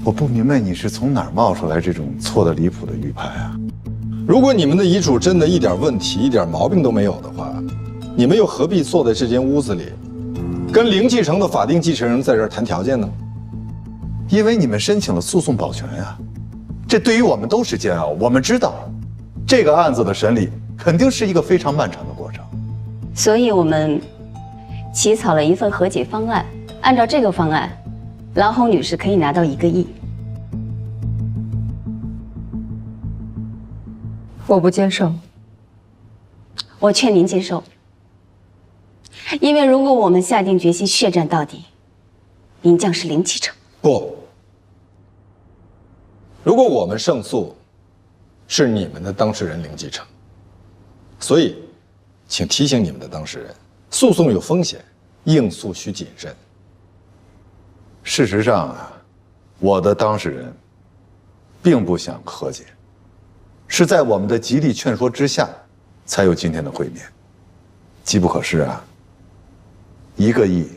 我不明白你是从哪儿冒出来这种错得离谱的预判啊？如果你们的遗嘱真的一点问题、一点毛病都没有的话，你们又何必坐在这间屋子里，跟凌继承的法定继承人在这儿谈条件呢？因为你们申请了诉讼保全啊，这对于我们都是煎熬。我们知道，这个案子的审理肯定是一个非常漫长的过程，所以我们起草了一份和解方案。按照这个方案，郎红女士可以拿到1个亿。我不接受。我劝您接受，因为如果我们下定决心血战到底，您将是零继承。不，如果我们胜诉，是你们的当事人零继承。所以，请提醒你们的当事人，诉讼有风险，应诉需谨慎。事实上啊，我的当事人并不想和解，是在我们的极力劝说之下，才有今天的会面。机不可失啊，1个亿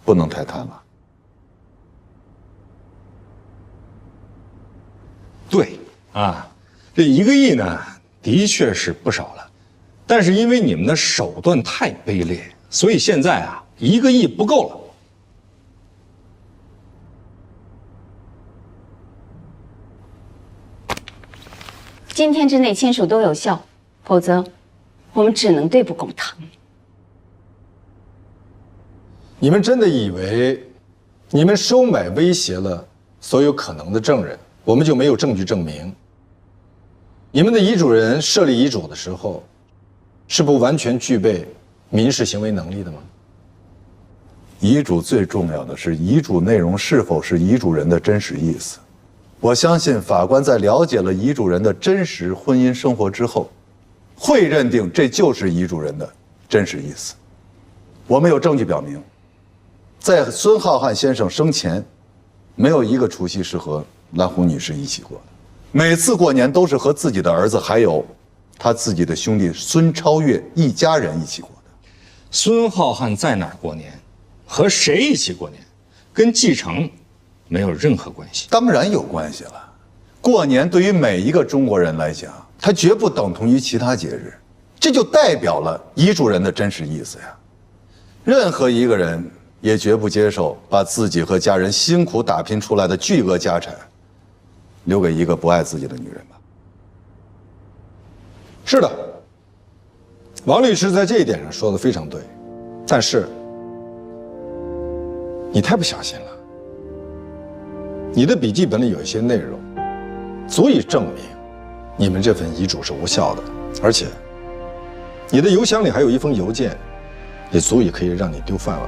不能太贪了。对啊，这1个亿呢，的确是不少了，但是因为你们的手段太卑劣，所以现在啊，1个亿不够了。今天之内签署都有效，否则我们只能对簿公堂。你们真的以为你们收买威胁了所有可能的证人，我们就没有证据证明？你们的遗嘱人设立遗嘱的时候，是不完全具备民事行为能力的吗？遗嘱最重要的是遗嘱内容是否是遗嘱人的真实意思。我相信法官在了解了遗嘱人的真实婚姻生活之后，会认定这就是遗嘱人的真实意思。我们有证据表明，在孙浩瀚先生生前，没有一个除夕是和蓝红女士一起过的，每次过年都是和自己的儿子还有他自己的兄弟孙超越一家人一起过的。孙浩瀚在哪儿过年，和谁一起过年，跟继承没有任何关系。当然有关系了。过年对于每一个中国人来讲，它绝不等同于其他节日，这就代表了遗嘱人的真实意思呀。任何一个人也绝不接受把自己和家人辛苦打拼出来的巨额家产留给一个不爱自己的女人吧。是的，王律师在这一点上说的非常对，但是你太不小心了。你的笔记本里有一些内容，足以证明你们这份遗嘱是无效的，而且你的邮箱里还有一封邮件，也足以可以让你丢饭碗。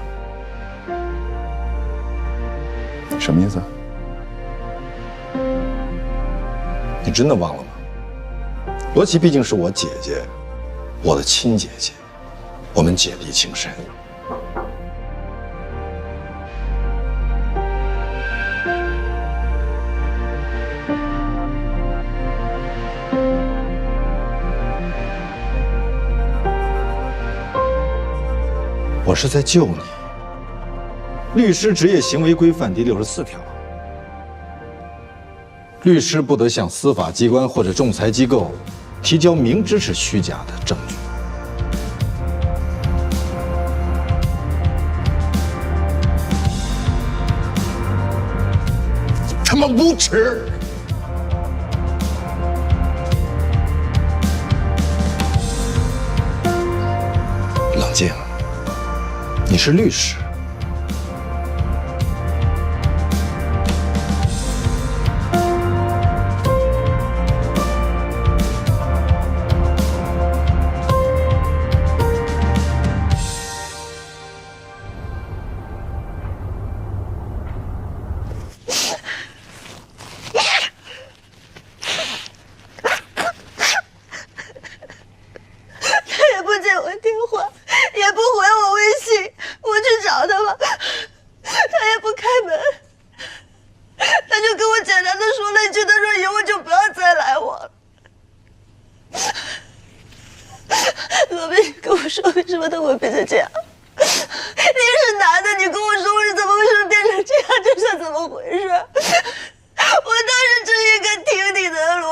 什么意思？你真的忘了吗？罗琦毕竟是我姐姐，我的亲姐姐，我们姐弟情深。我是在救你。律师职业行为规范第64条，律师不得向司法机关或者仲裁机构提交明知是虚假的证据。他妈无耻！冷静，你是律师。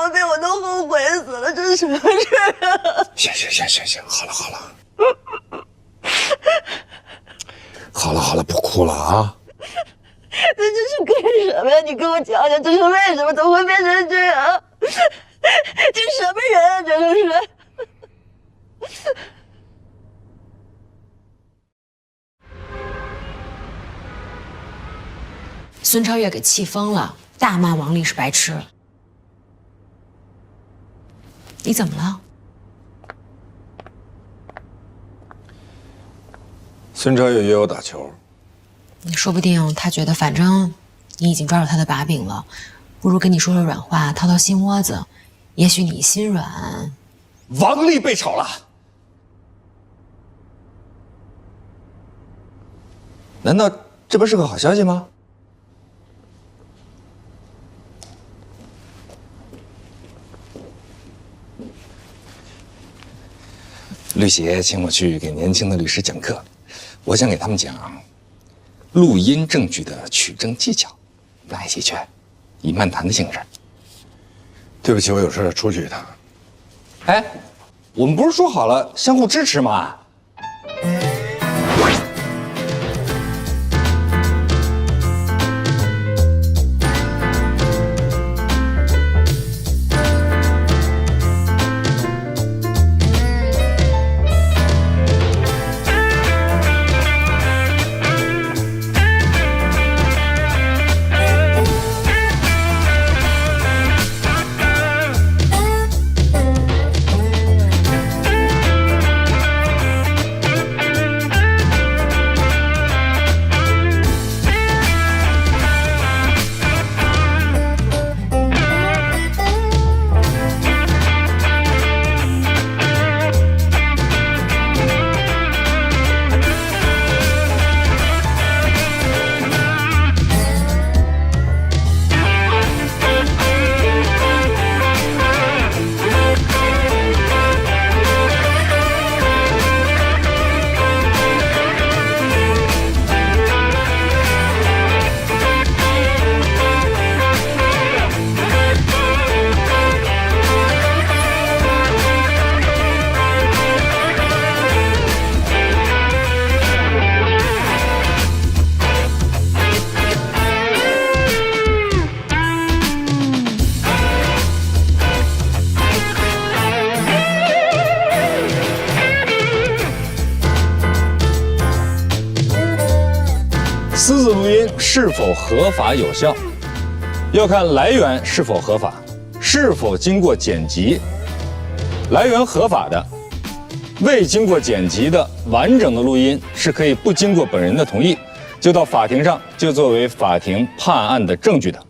我被我都后悔死了，这是什么事啊？行，好了，好了，不哭了啊。那这是干什么呀？你跟我讲讲，这是为什么？怎么会变成这样？这什么人啊？这都是。孙超越给气疯了，大骂王丽是白痴。你怎么了？孙超越约我打球，说不定他觉得反正你已经抓住他的把柄了，不如跟你说说软话，掏掏心窝子，也许你心软。王丽被炒了，难道这不是个好消息吗？律协请我去给年轻的律师讲课，我想给他们讲录音证据的取证技巧，来一起去，以漫谈的性质。对不起，我有事出去一趟。哎，我们不是说好了相互支持吗？私自录音是否合法有效，要看来源是否合法，是否经过剪辑。来源合法的，未经过剪辑的完整的录音是可以不经过本人的同意，就到法庭上就作为法庭判案的证据的。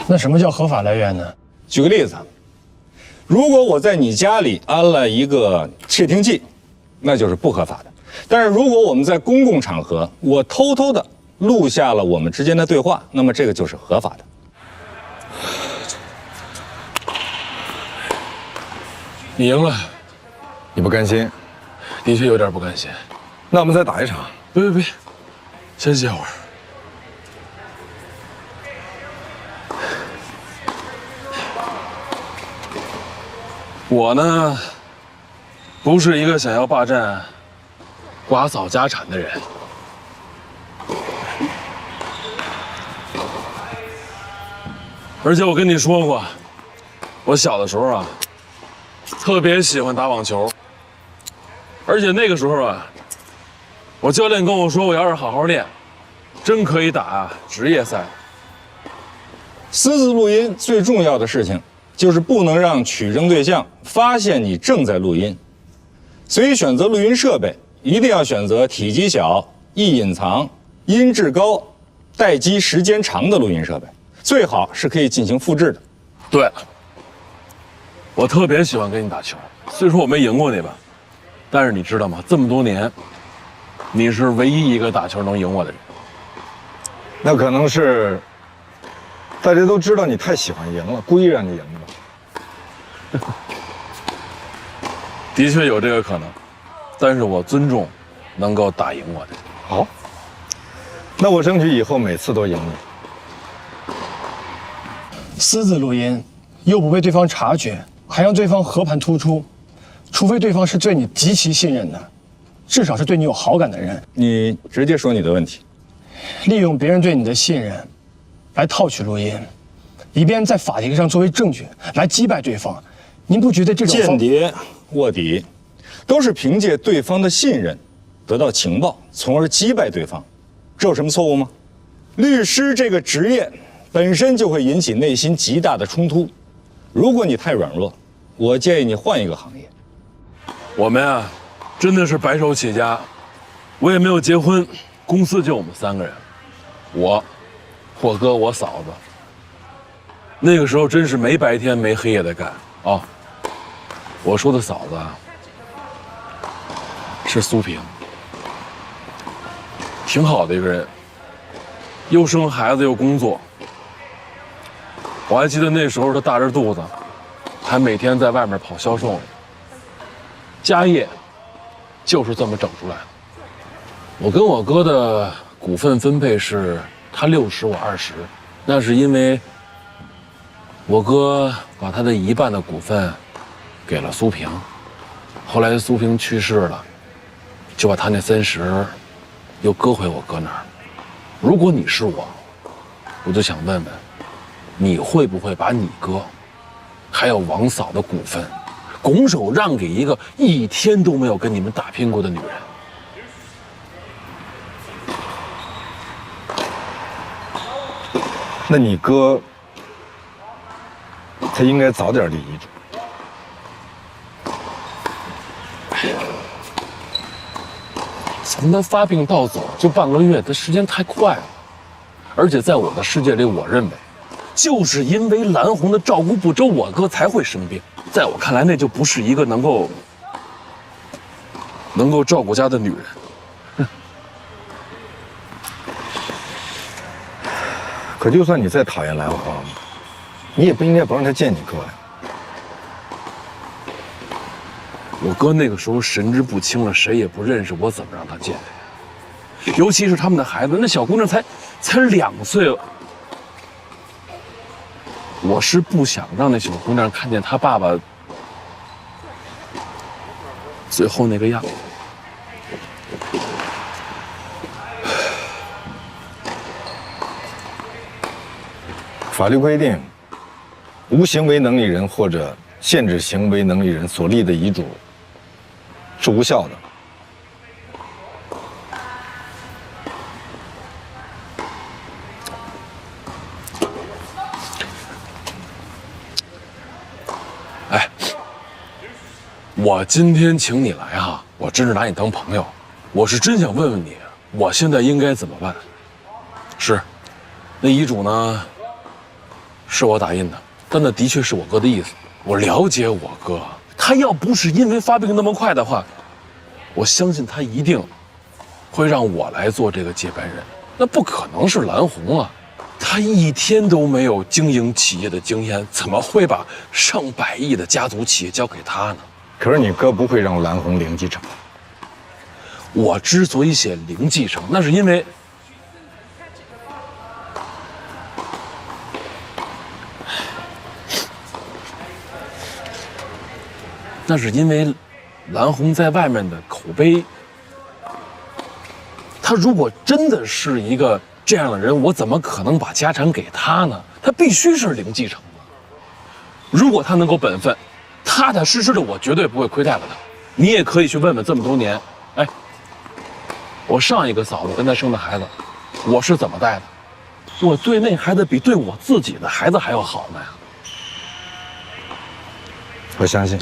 那什么叫合法来源呢？举个例子，如果我在你家里安了一个窃听器，那就是不合法的。但是如果我们在公共场合，我偷偷的录下了我们之间的对话，那么这个就是合法的。你赢了，你不甘心？的确有点不甘心。那我们再打一场。别，先歇会儿。我呢，不是一个想要霸占寡嫂家产的人。而且我跟你说过，我小的时候啊，特别喜欢打网球。而且那个时候啊，我教练跟我说，我要是好好练，真可以打职业赛。私自录音最重要的事情就是不能让取证对象发现你正在录音，所以选择录音设备一定要选择体积小、易隐藏、音质高、待机时间长的录音设备，最好是可以进行复制的。对了，我特别喜欢跟你打球，虽说我没赢过你吧，但是你知道吗？这么多年，你是唯一一个打球能赢我的人。那可能是大家都知道你太喜欢赢了，故意让你赢的。的确有这个可能，但是我尊重能够打赢我的人。好，那我争取以后每次都赢你。私自录音，又不被对方察觉，还让对方和盘突出，除非对方是对你极其信任的，至少是对你有好感的人。你直接说你的问题。利用别人对你的信任，来套取录音，以便在法庭上作为证据来击败对方。您不觉得这种间谍、卧底，都是凭借对方的信任，得到情报，从而击败对方，这有什么错误吗？律师这个职业本身就会引起内心极大的冲突。如果你太软弱，我建议你换一个行业。我们啊，真的是白手起家，我也没有结婚，公司就我们3个人，我哥、我嫂子。那个时候真是没白天没黑夜的干啊。我说的嫂子啊，是苏萍，挺好的一个人，又生孩子又工作。我还记得那时候她大着肚子，还每天在外面跑销售呢。家业就是这么整出来的。我跟我哥的股份分配是他60我20，那是因为我哥把他的1半的股份给了苏萍，后来苏萍去世了，就把他那30又搁回我哥那儿。如果你是我就想问问，你会不会把你哥还有王嫂的股份拱手让给一个1天都没有跟你们打拼过的女人？那你哥，他应该早点立遗嘱。从他发病到走就半个月，这时间太快了。而且在我的世界里，我认为，就是因为蓝红的照顾不周，我哥才会生病。在我看来，那就不是一个能够照顾家的女人。可就算你再讨厌蓝红，你也不应该不让他见你哥呀。我哥那个时候神志不清了，谁也不认识，我怎么让他见？尤其是他们的孩子，那小姑娘才2岁。我是不想让那小姑娘看见她爸爸最后那个样子。法律规定，无行为能力人或者限制行为能力人所立的遗嘱是无效的。哎，我今天请你来哈，我真是拿你当朋友，我是真想问问你，我现在应该怎么办？是，那遗嘱呢，是我打印的，但那的确是我哥的意思。我了解我哥，他要不是因为发病那么快的话，我相信他一定会让我来做这个接班人。那不可能是蓝红啊，他1天都没有经营企业的经验，怎么会把上百亿的家族企业交给他呢？可是你哥不会让蓝红零继承。我之所以写零继承，那是因为蓝红在外面的口碑，他如果真的是一个这样的人，我怎么可能把家产给他呢？他必须是零继承的。如果他能够本分，踏踏实实的，我绝对不会亏待了他。你也可以去问问这么多年，哎，我上一个嫂子跟他生的孩子，我是怎么带的？我对那孩子比对我自己的孩子还要好呢呀。我相信。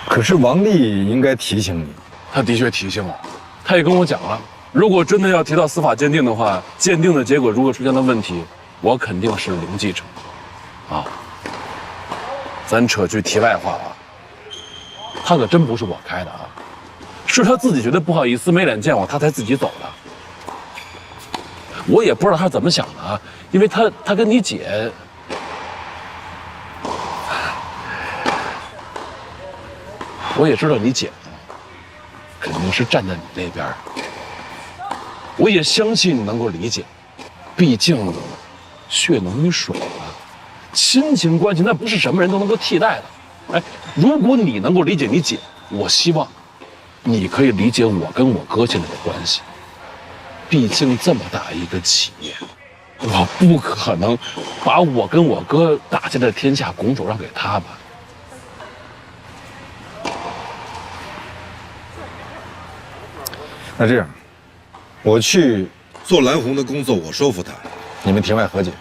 可是王丽应该提醒你，他的确提醒我，他也跟我讲了，如果真的要提到司法鉴定的话，鉴定的结果如果出现了问题，我肯定是零继承。啊，咱扯句题外话啊，他可真不是我开的啊，是他自己觉得不好意思没脸见我，他才自己走的。我也不知道他怎么想的啊，因为他跟你姐。我也知道你姐肯定是站在你那边，我也相信你能够理解，毕竟血浓于水啊，亲情关系那不是什么人都能够替代的。哎，如果你能够理解你姐，我希望你可以理解我跟我哥现在的关系。毕竟这么大一个企业，我不可能把我跟我哥打下的天下拱手让给他吧。那这样，我去做蓝红的工作，我说服他，你们庭外和解。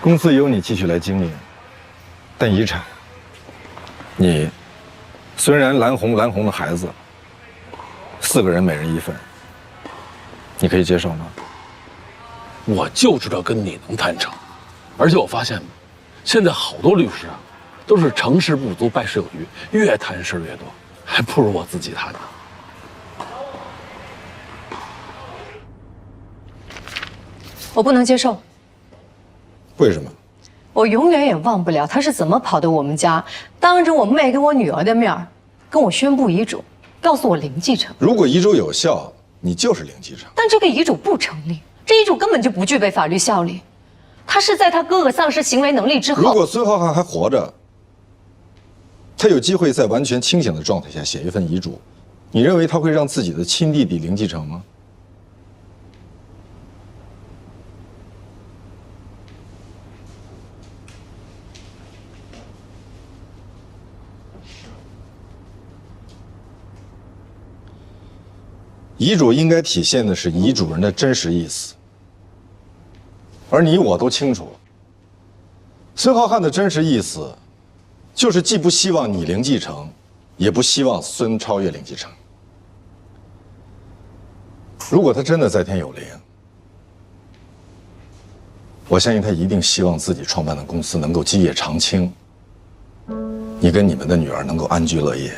公司由你继续来经营，但遗产，你虽然蓝红的孩子，4个人每人1份，你可以接受吗？我就知道跟你能谈成，而且我发现，现在好多律师啊，都是成事不足败事有余，越谈事越多，还不如我自己谈呢。我不能接受。为什么？我永远也忘不了他是怎么跑到我们家，当着我妹跟我女儿的面跟我宣布遗嘱，告诉我零继承。如果遗嘱有效，你就是零继承。但这个遗嘱不成立，这遗嘱根本就不具备法律效力。他是在他哥哥丧失行为能力之后。如果孙浩瀚还活着，他有机会在完全清醒的状态下写一份遗嘱，你认为他会让自己的亲弟弟零继承吗？遗嘱应该体现的是遗嘱人的真实意思，而你我都清楚，孙浩瀚的真实意思，就是既不希望你零继承，也不希望孙超越零继承。如果他真的在天有灵，我相信他一定希望自己创办的公司能够基业长青，你跟你们的女儿能够安居乐业。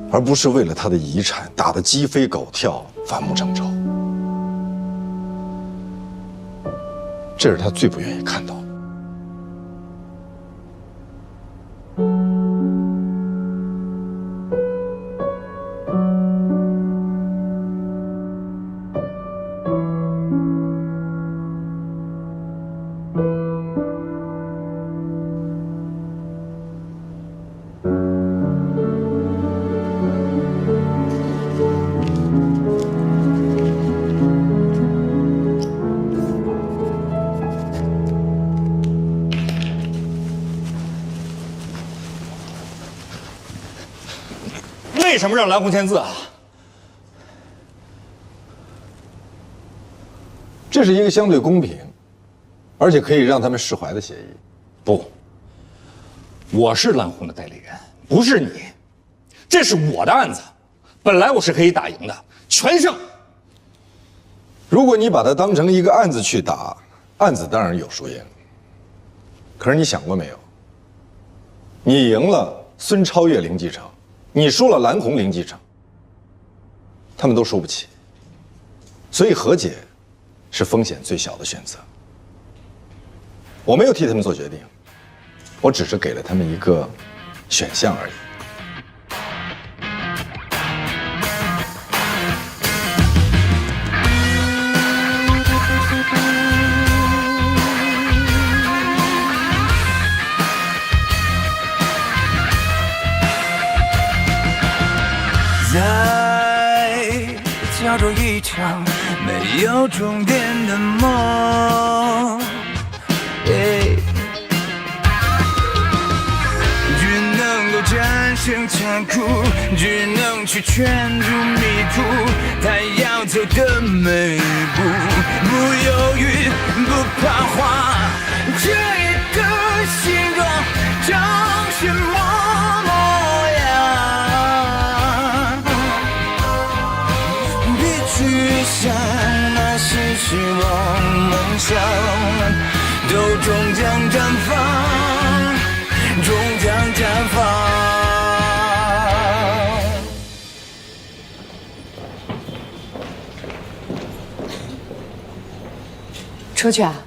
而不是为了他的遗产打得鸡飞狗跳、反目成仇，这是他最不愿意看到的。为什么让蓝红签字啊？这是一个相对公平，而且可以让他们释怀的协议。不，我是蓝红的代理人，不是你。这是我的案子，本来我是可以打赢的，全胜。如果你把它当成一个案子去打，案子当然有输赢。可是你想过没有？你赢了孙超越零继承，你输了蓝红零继承，他们都输不起。所以和解是风险最小的选择。我没有替他们做决定，我只是给了他们一个选项而已。在角逐一场没有终点的梦，只能够战胜残酷，只能去圈住迷途，他要走的每一步，不犹豫，不彷徨，这一个心中正是模样。去想那些希望梦想，都终将绽放，终将绽放。出去啊。